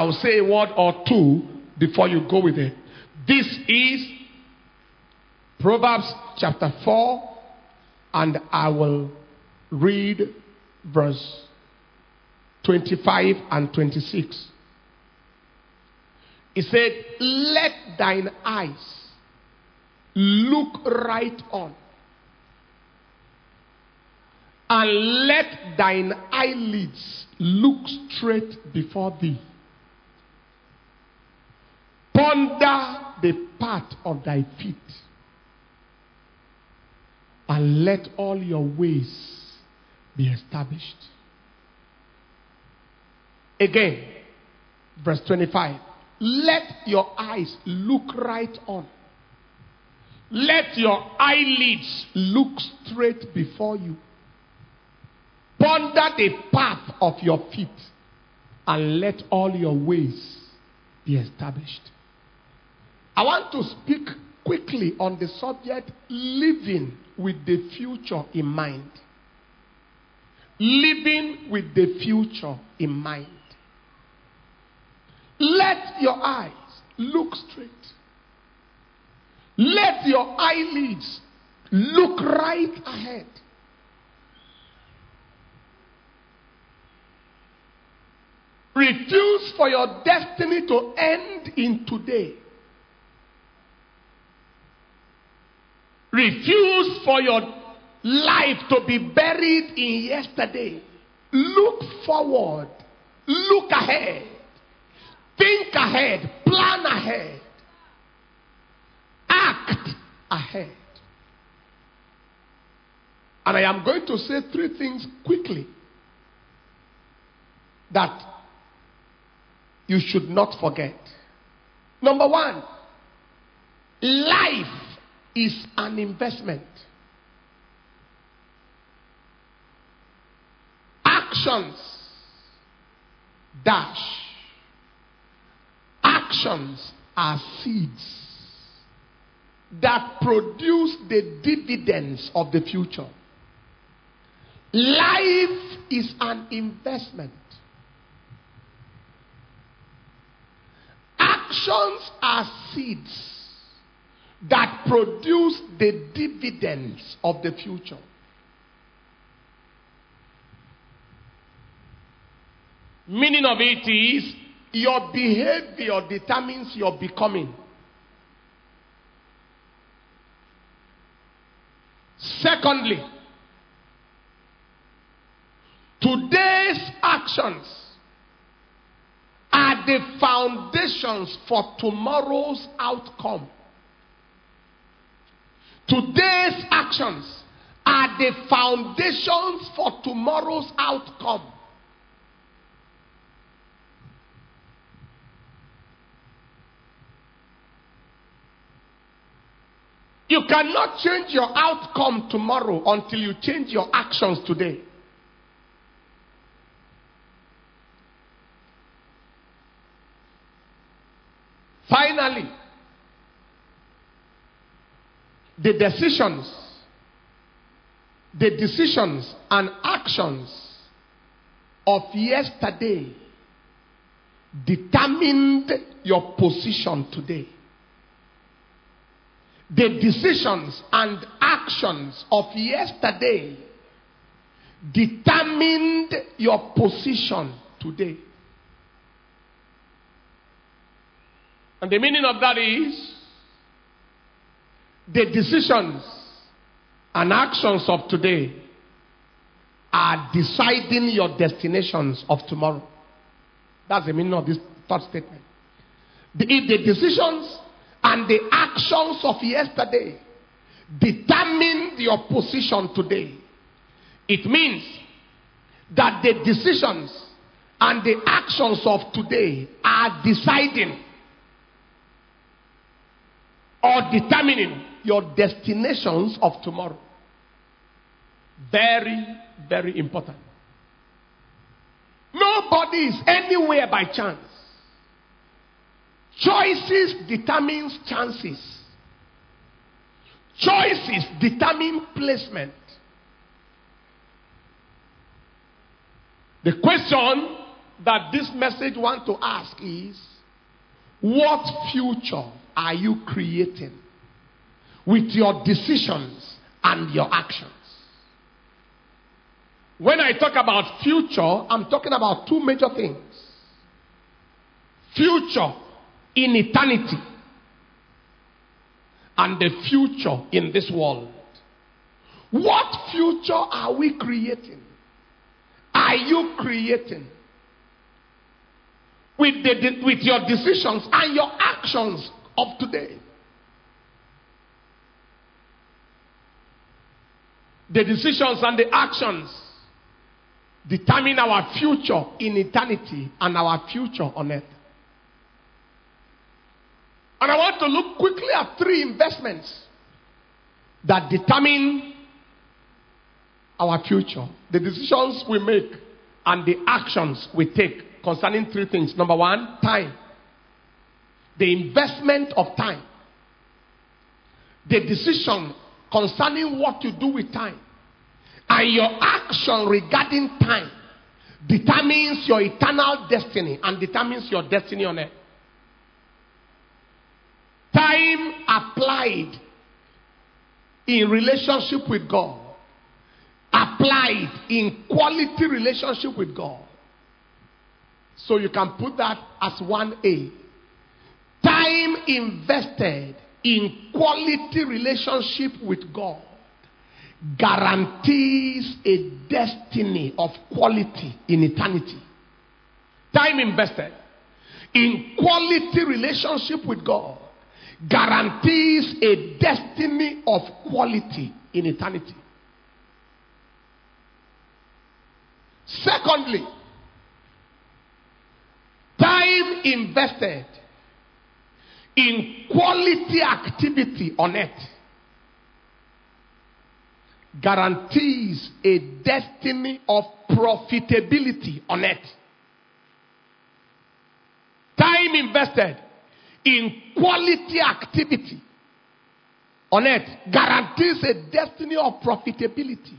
I'll say a word or two before you go with it. This is Proverbs chapter 4, and I will read verse 25 and 26. It said, let thine eyes look right on, and let thine eyelids look straight before thee. Ponder the path of thy feet, and let all your ways be established. Again, verse 25. Let your eyes look right on. Let your eyelids look straight before you. Ponder the path of your feet, and let all your ways be established. I want to speak quickly on the subject living with the future in mind. Living with the future in mind. Let your eyes look straight. Let your eyelids look right ahead. Refuse for your destiny to end in today. Refuse for your life to be buried in yesterday. Look forward. Look ahead. Think ahead. Plan ahead. Act ahead. And I am going to say 3 things quickly that you should not forget. Number 1, life is an investment. Actions dash. Actions are seeds that produce the dividends of the future. Life is an investment. Actions are seeds that produce the dividends of the future. Meaning of it is, your behavior determines your becoming. Secondly, today's actions are the foundations for tomorrow's outcome. Today's actions are the foundations for tomorrow's outcome. You cannot change your outcome tomorrow until you change your actions today. Finally, the decisions and actions of yesterday determined your position today. The decisions and actions of yesterday determined your position today. And the meaning of that is, the decisions and actions of today are deciding your destinations of tomorrow. That's the meaning of this third statement. If the decisions and the actions of yesterday determined your position today, it means that the decisions and the actions of today are deciding or determining your destinations of tomorrow. Very, very important. Nobody is anywhere by chance. Choices determines chances. Choices determine placement. The question that this message want to ask is, what future are you creating with your decisions and your actions? When I talk about future, I'm talking about two major things. Future in eternity and the future in this world. What future are we creating? Are you creating with your decisions and your actions of today? The decisions and the actions determine our future in eternity and our future on earth. And I want to look quickly at three investments that determine our future. The decisions we make and the actions we take concerning three things. Number one, time. The investment of time. The decision concerning what you do with time. And your action regarding time determines your eternal destiny and determines your destiny on earth. Time applied in relationship with God, applied in quality relationship with God. So you can put that as 1A. Time invested in quality relationship with God guarantees a destiny of quality in eternity. Time invested in quality relationship with God guarantees a destiny of quality in eternity. Secondly, time invested in quality activity on earth guarantees a destiny of profitability on earth. Time invested in quality activity on earth guarantees a destiny of profitability.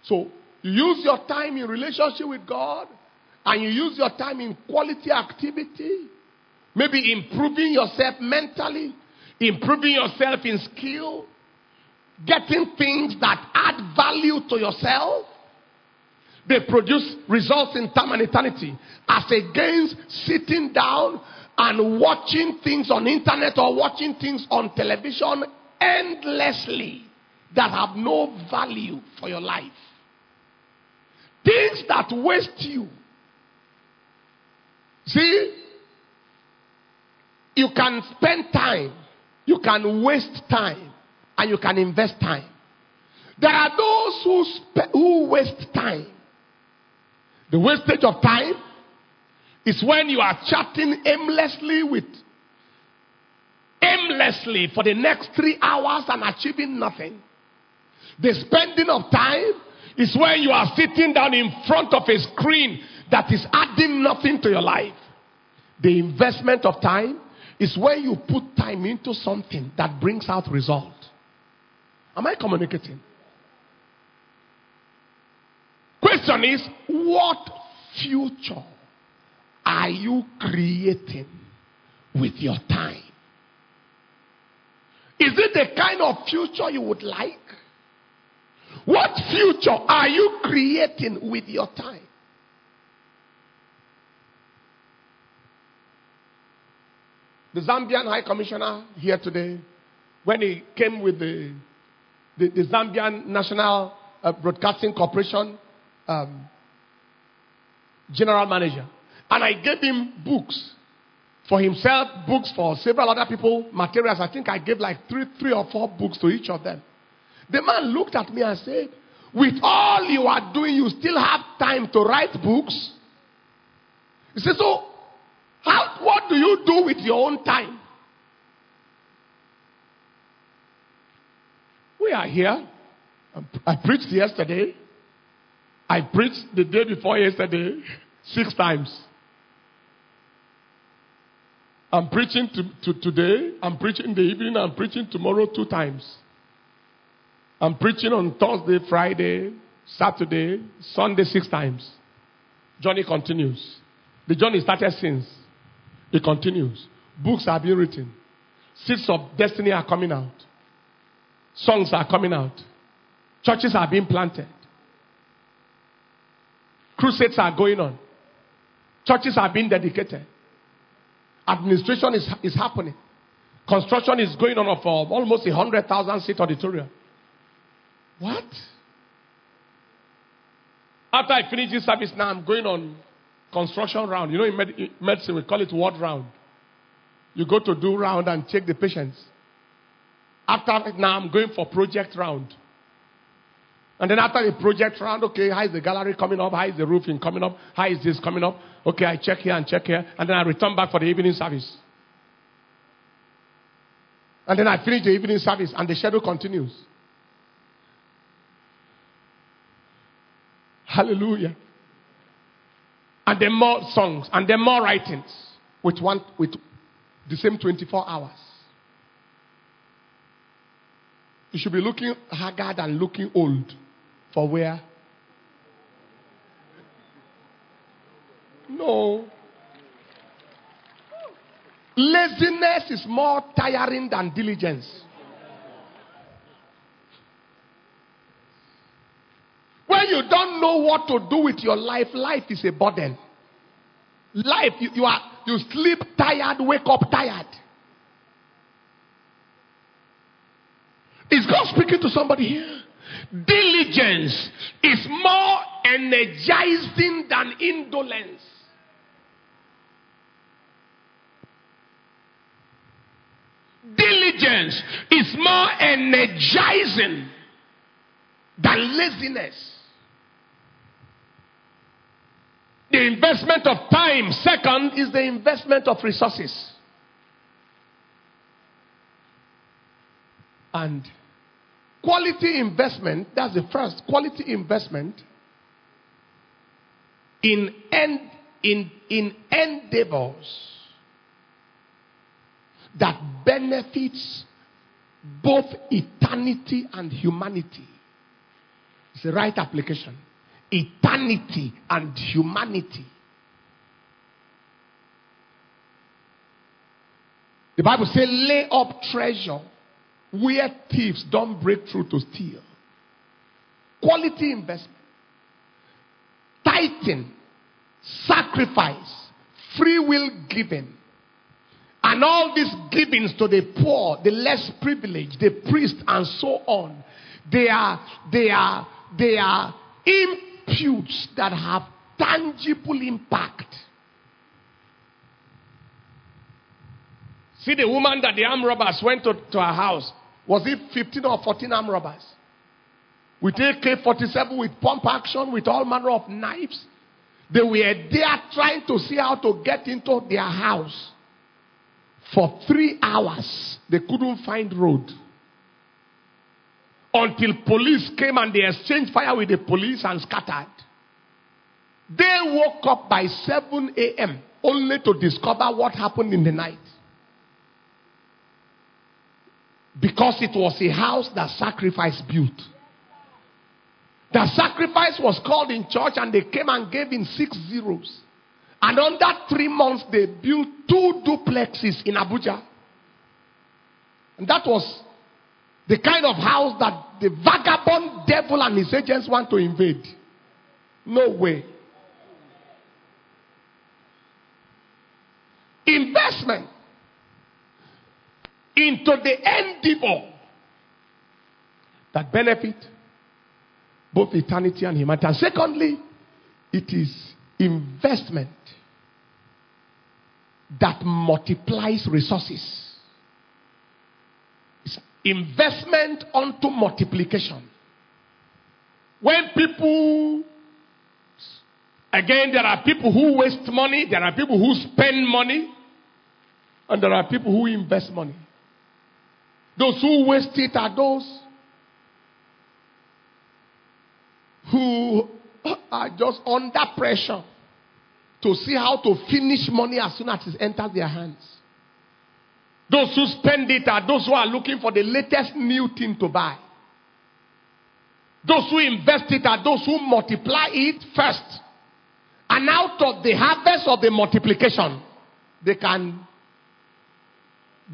So, you use your time in relationship with God and you use your time in quality activity, maybe improving yourself mentally, improving yourself in skill, getting things that add value to yourself. They produce results in time and eternity, as against sitting down and watching things on internet or watching things on television endlessly that have no value for your life. Things that waste you. See, you can spend time, you can waste time, and you can invest time. There are those who waste time. The wastage of time is when you are chatting aimlessly for the next 3 hours and achieving nothing. The spending of time is when you are sitting down in front of a screen that is adding nothing to your life. The investment of time is when you put time into something that brings out result. Am I communicating? Question is, what future are you creating with your time? Is it the kind of future you would like? What future are you creating with your time? The Zambian High Commissioner here today, when he came with the Zambian National Broadcasting Corporation General Manager, and I gave him books for himself, books for several other people, materials. I think I gave like three or four books to each of them. The man looked at me and said, with all you are doing, you still have time to write books? He said, so what do you do with your own time? We are here. I preached yesterday. I preached the day before yesterday 6 times. I'm preaching today. I'm preaching in the evening. I'm preaching tomorrow 2 times. I'm preaching on Thursday, Friday, Saturday, Sunday 6 times. Journey continues. The journey started since. It continues. Books are being written. Seeds of destiny are coming out. Songs are coming out. Churches are being planted. Crusades are going on. Churches are being dedicated. Administration is happening. Construction is going on for almost 100,000 seat auditorium. What? After I finish this service now, I'm going on construction round. You know, in medicine, we call it ward round. You go to do round and check the patients. After now, I'm going for project round. And then after the project round, okay, how is the gallery coming up? How is the roofing coming up? How is this coming up? Okay, I check here and check here. And then I return back for the evening service. And then I finish the evening service and the schedule continues. Hallelujah. And then more songs. And then more writings. With the same 24 hours. You should be looking haggard and looking old. For where? No. Laziness is more tiring than diligence. When you don't know what to do with your life, life is a burden. Life, you sleep tired, wake up tired. Is God speaking to somebody here? Diligence is more energizing than indolence. Diligence is more energizing than laziness. The investment of time, second, is the investment of resources. And quality investment, that's the first. Quality investment in endeavors that benefits both eternity and humanity. It's the right application. Eternity and humanity. The Bible says, lay up treasure where thieves don't break through to steal. Quality investment. Tithing, sacrifice, free will giving, and all these givings to the poor, the less privileged, the priest, and so on. They are imputes that have tangible impact. See the woman that the armed robbers went to her house. Was it 15 or 14 armed robbers? With AK-47, with pump action, with all manner of knives. They were there trying to see how to get into their house. For 3 hours, they couldn't find road. Until police came and they exchanged fire with the police and scattered. They woke up by 7 a.m. only to discover what happened in the night. Because it was a house that sacrifice built. The sacrifice was called in church and they came and gave in 6 zeros. And under 3 months they built 2 duplexes in Abuja. And that was the kind of house that the vagabond devil and his agents want to invade. No way. Investment into the endeavor that benefit both eternity and humanity. And secondly, it is investment that multiplies resources. It's investment unto multiplication. When people, again, there are people who waste money, there are people who spend money, and there are people who invest money. Those who waste it are those who are just under pressure to see how to finish money as soon as it enters their hands. Those who spend it are those who are looking for the latest new thing to buy. Those who invest it are those who multiply it first And out of the harvest of the multiplication, they can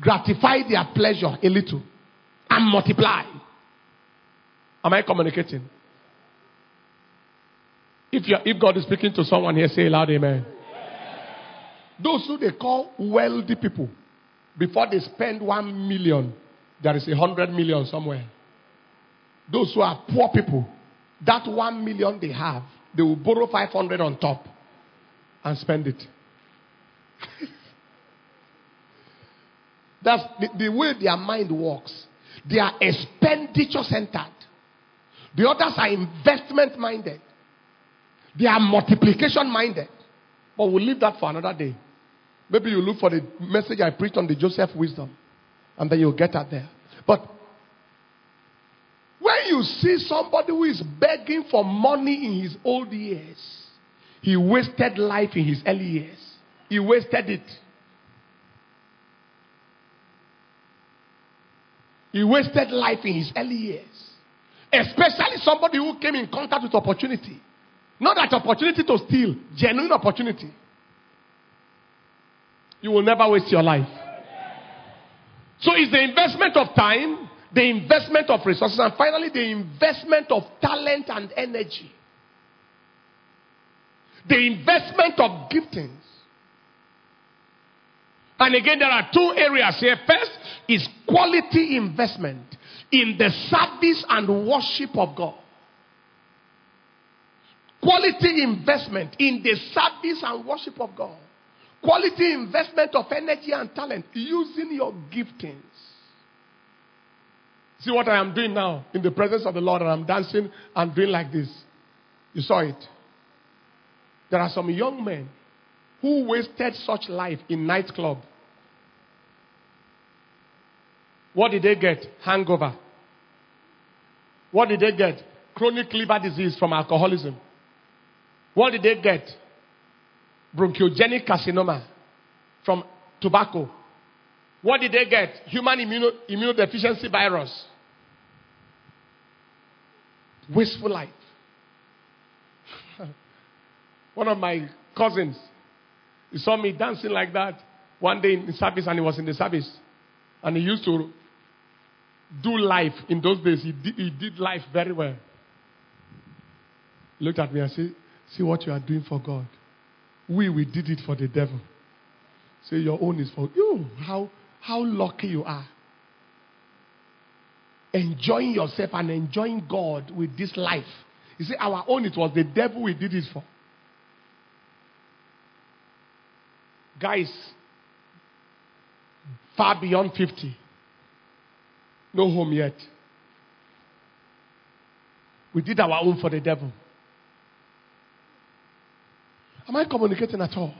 gratify their pleasure a little and multiply. Am I communicating? If God is speaking to someone here, say loud amen. Those who they call wealthy people, before they spend 1 million, there is 100 million somewhere. Those who are poor people, that 1 million they have, they will borrow 500 on top and spend it. That's the way their mind works. They are expenditure centered. The others are investment minded. They are multiplication minded. But we'll leave that for another day. Maybe you look for the message I preached on the Joseph wisdom, and then you'll get at there. But when you see somebody who is begging for money in his old years, he wasted life in his early years. He wasted it. He wasted life in his early years. Especially somebody who came in contact with opportunity. Not that opportunity to steal, genuine opportunity. You will never waste your life. So it's the investment of time, the investment of resources, and finally the investment of talent and energy. The investment of giftings. And again, there are two areas here. First is quality investment in the service and worship of God. Quality investment in the service and worship of God. Quality investment of energy and talent using your giftings. See what I am doing now in the presence of the Lord, and I'm dancing and doing like this. You saw it. There are some young men who wasted such life in nightclub. What did they get? Hangover. What did they get? Chronic liver disease from alcoholism. What did they get? Bronchogenic carcinoma from tobacco. What did they get? Human immunodeficiency virus. Wasteful life. One of my cousins, he saw me dancing like that one day in service, and he was in the service. And he used to do life in those days. He did life very well. He looked at me and said, "See what you are doing for God. We did it for the devil. Say your own is for you." How lucky you are. Enjoying yourself and enjoying God with this life. You see, our own, it was the devil we did it for. Guys, far beyond 50. No home yet. We did our own for the devil. Am I communicating at all?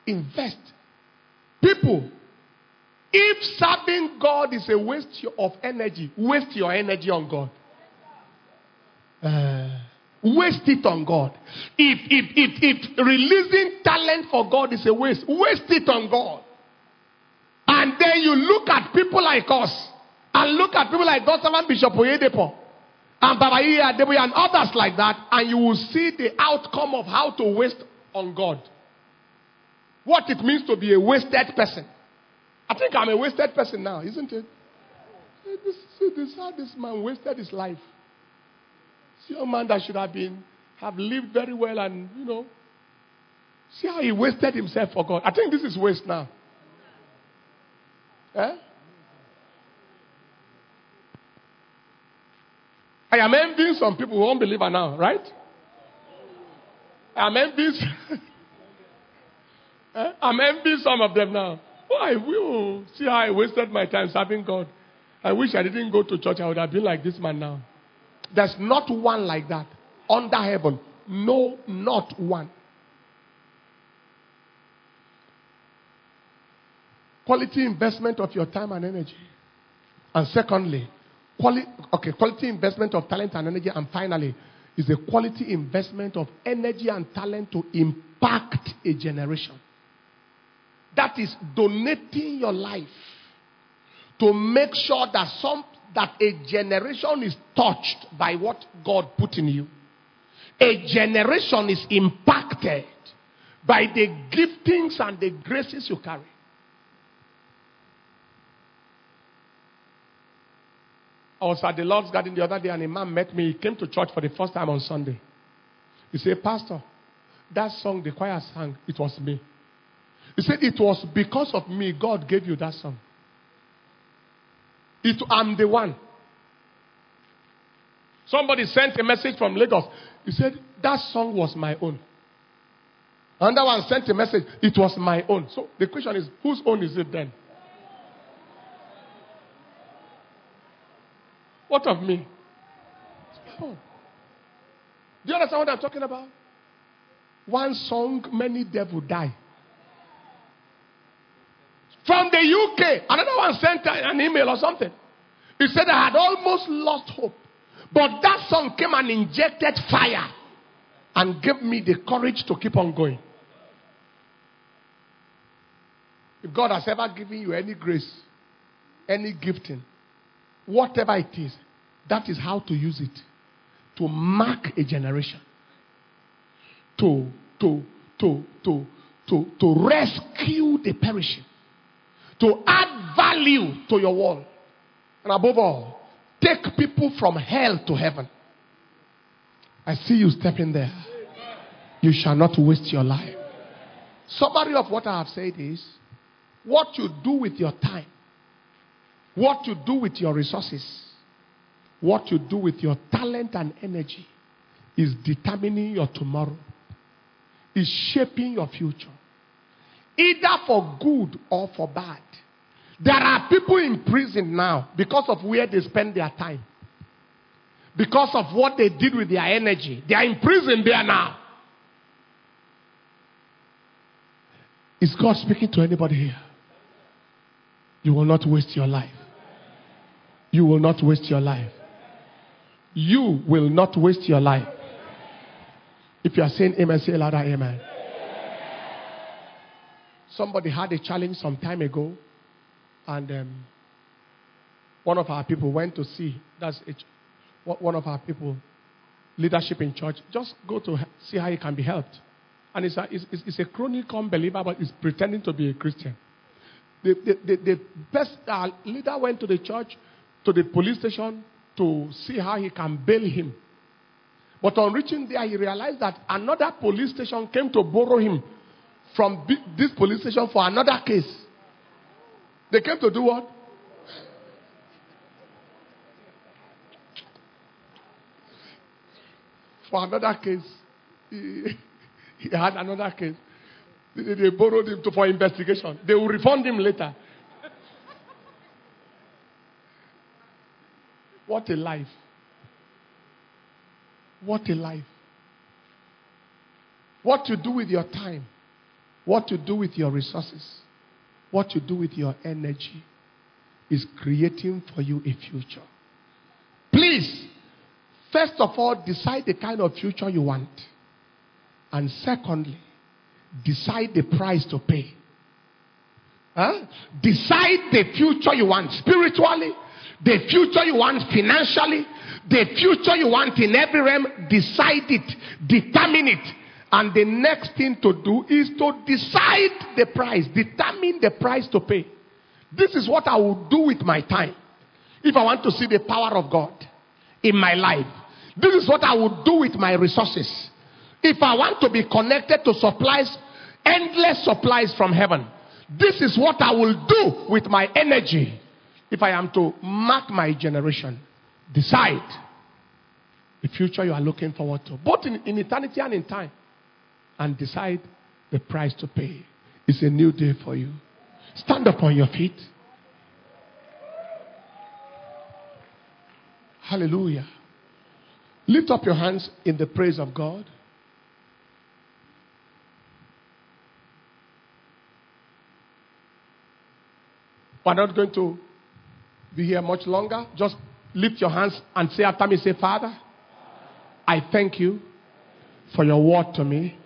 Invest. People, if serving God is a waste of energy, waste your energy on God. Waste it on God. If releasing talent for God is a waste it on God. And then you look at people like us, and look at people like Dr. Bishop Oyedepo, and Baba Adeboye, and others like that, and you will see the outcome of how to waste on God. What it means to be a wasted person. I think I'm a wasted person now, isn't it? See this, how this man wasted his life. See a man that should have lived very well, and see how he wasted himself for God. I think this is waste now. Eh? I am envying some people who won't believe now, right? I'm envying I'm envying some of them now. Why? See how I wasted my time serving God. I wish I didn't go to church. I would have been like this man now. There's not one like that under heaven. No, not one. Quality investment of your time and energy. And secondly, quality investment of talent and energy. And finally, is a quality investment of energy and talent to impact a generation. That is donating your life to make sure that a generation is touched by what God put in you. A generation is impacted by the giftings and the graces you carry. I was at the Lord's Garden the other day and a man met me. He came to church for the first time on Sunday. He said, Pastor, that song the choir sang, it was me. He said, it was because of me God gave you that song. I'm the one. Somebody sent a message from Lagos. He said, that song was my own. Another one sent a message, it was my own. So the question is, whose own is it then? What of me? Oh. Do you understand what I'm talking about? One song, many devils die. From the UK, another one sent an email or something. He said, I had almost lost hope. But that song came and injected fire and gave me the courage to keep on going. If God has ever given you any grace, any gifting, whatever it is, that is how to use it. To mark a generation. To rescue the perishing. To add value to your world. And above all, take people from hell to heaven. I see you stepping there. You shall not waste your life. Summary of what I have said is, what you do with your time, what you do with your resources, what you do with your talent and energy is determining your tomorrow. Is shaping your future. Either for good or for bad. There are people in prison now because of where they spend their time. Because of what they did with their energy. They are in prison there now. Is God speaking to anybody here? You will not waste your life. You will not waste your life. You will not waste your life. If you are saying amen, say louder amen. Somebody had a challenge some time ago. And one of our people went to see. One of our people, leadership in church. Just go to see how he can be helped. And it's a chronic unbeliever, but he's pretending to be a Christian. The best leader went to the church, to the police station, to see how he can bail him. But on reaching there, he realized that another police station came to borrow him from this police station for another case. They came to do what? For another case. He had another case. They borrowed him for investigation. They will refund him later. What a life. What a life. What you do with your time, what you do with your resources, what you do with your energy is creating for you a future. Please, first of all, decide the kind of future you want. And secondly, decide the price to pay. Decide the future you want spiritually, the future you want financially, the future you want in every realm. Decide it, determine it. And the next thing to do is to decide the price, determine the price to pay. This is what I will do with my time. If I want to see the power of God in my life, this is what I will do with my resources. If I want to be connected to supplies, endless supplies from heaven, this is what I will do with my energy. If I am to mark my generation, decide the future you are looking forward to, both in eternity and in time, and decide the price to pay. It's a new day for you. Stand up on your feet. Hallelujah. Lift up your hands in the praise of God. We're not going to be here much longer. Just lift your hands and say after me, say, Father, I thank you for your word to me.